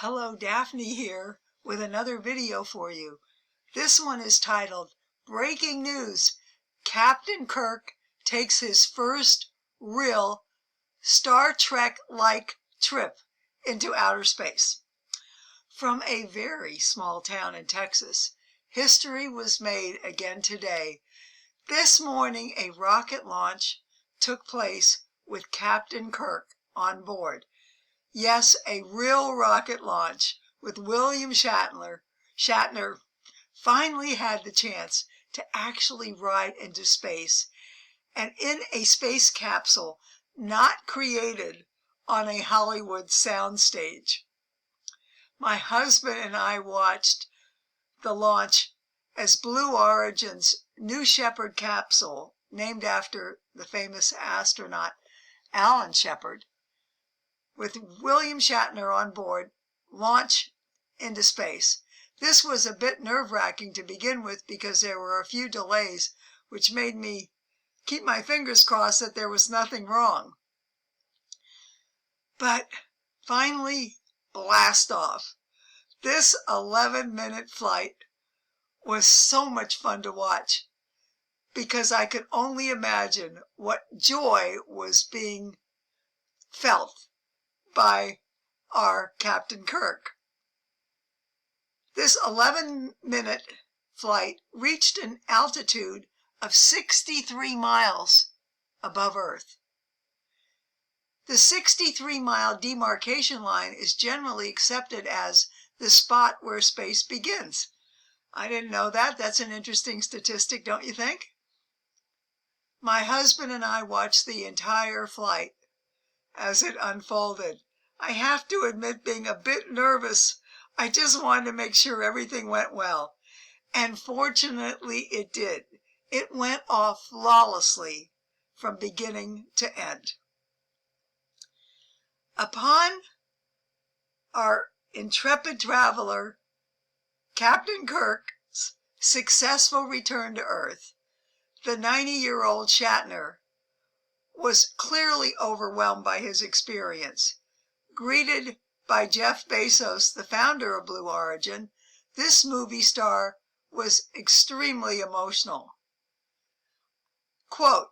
Hello, Daphne here with another video for you. This one is titled Breaking News. Captain Kirk takes his first real Star Trek-like trip into outer space. From a very small town in Texas, history was made again today. This morning, a rocket launch took place with Captain Kirk on board. Yes, a real rocket launch with William Shatner finally had the chance to actually ride into space, and in a space capsule not created on a Hollywood soundstage. My husband and I watched the launch as Blue Origin's New Shepard capsule, named after the famous astronaut Alan Shepard, with William Shatner on board, launch into space. This was a bit nerve-wracking to begin with because there were a few delays, which made me keep my fingers crossed that there was nothing wrong. But finally, blast off. This 11-minute flight was so much fun to watch because I could only imagine what joy was being felt by our Captain Kirk. This 11-minute flight reached an altitude of 63 miles above Earth. The 63-mile demarcation line is generally accepted as the spot where space begins. I didn't know that. That's an interesting statistic, don't you think? My husband and I watched the entire flight as it unfolded. I have to admit being a bit nervous. I just wanted to make sure everything went well. And fortunately it did. It went off flawlessly from beginning to end. Upon our intrepid traveler, Captain Kirk's successful return to Earth, the 90-year-old Shatner was clearly overwhelmed by his experience. Greeted by Jeff Bezos, the founder of Blue Origin, this movie star was extremely emotional. Quote,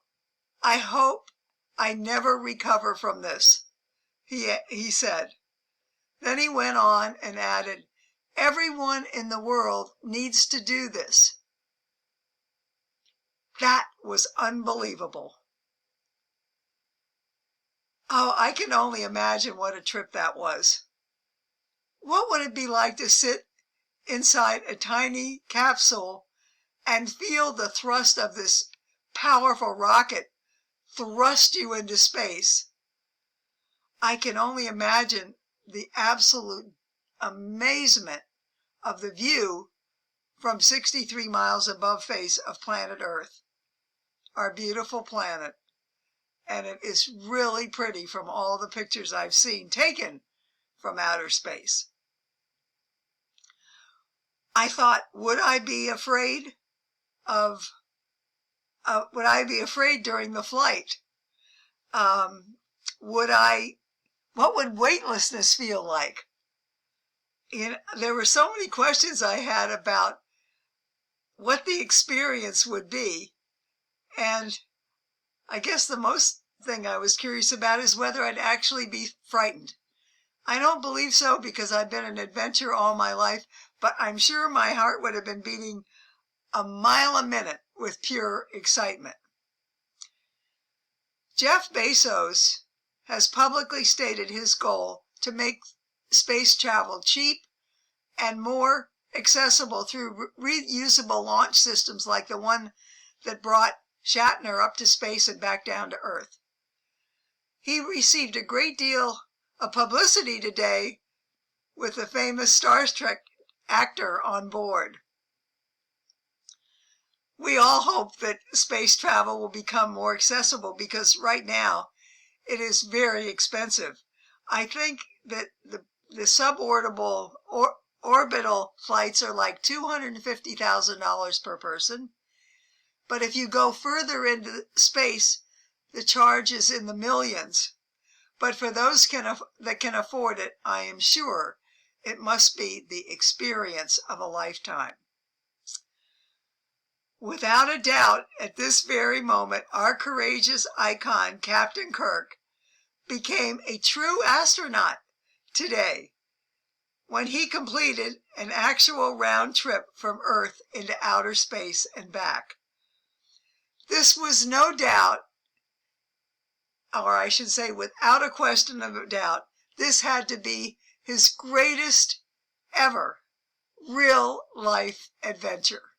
"I hope I never recover from this," he said. Then he went on and added, "Everyone in the world needs to do this." That was unbelievable. Oh, I can only imagine what a trip that was. What would it be like to sit inside a tiny capsule and feel the thrust of this powerful rocket thrust you into space? I can only imagine the absolute amazement of the view from 63 miles above face of planet Earth, our beautiful planet. And it is really pretty from all the pictures I've seen taken from outer space. I thought, would I be afraid during the flight? What would weightlessness feel like? There were so many questions I had about what the experience would be. And I guess the most thing I was curious about is whether I'd actually be frightened. I don't believe so because I've been an adventurer all my life, but I'm sure my heart would have been beating a mile a minute with pure excitement. Jeff Bezos has publicly stated his goal to make space travel cheap and more accessible through reusable launch systems like the one that brought Shatner up to space and back down to Earth. He received a great deal of publicity today with the famous Star Trek actor on board. We all hope that space travel will become more accessible because right now it is very expensive. I think that the suborbital orbital flights are like $250,000 per person. But if you go further into space, the charge is in the millions. But for those that can afford it, I am sure it must be the experience of a lifetime. Without a doubt, at this very moment, our courageous icon, Captain Kirk, became a true astronaut today when he completed an actual round trip from Earth into outer space and back. This was no doubt, or I should say without a question of a doubt, this had to be his greatest ever real life adventure.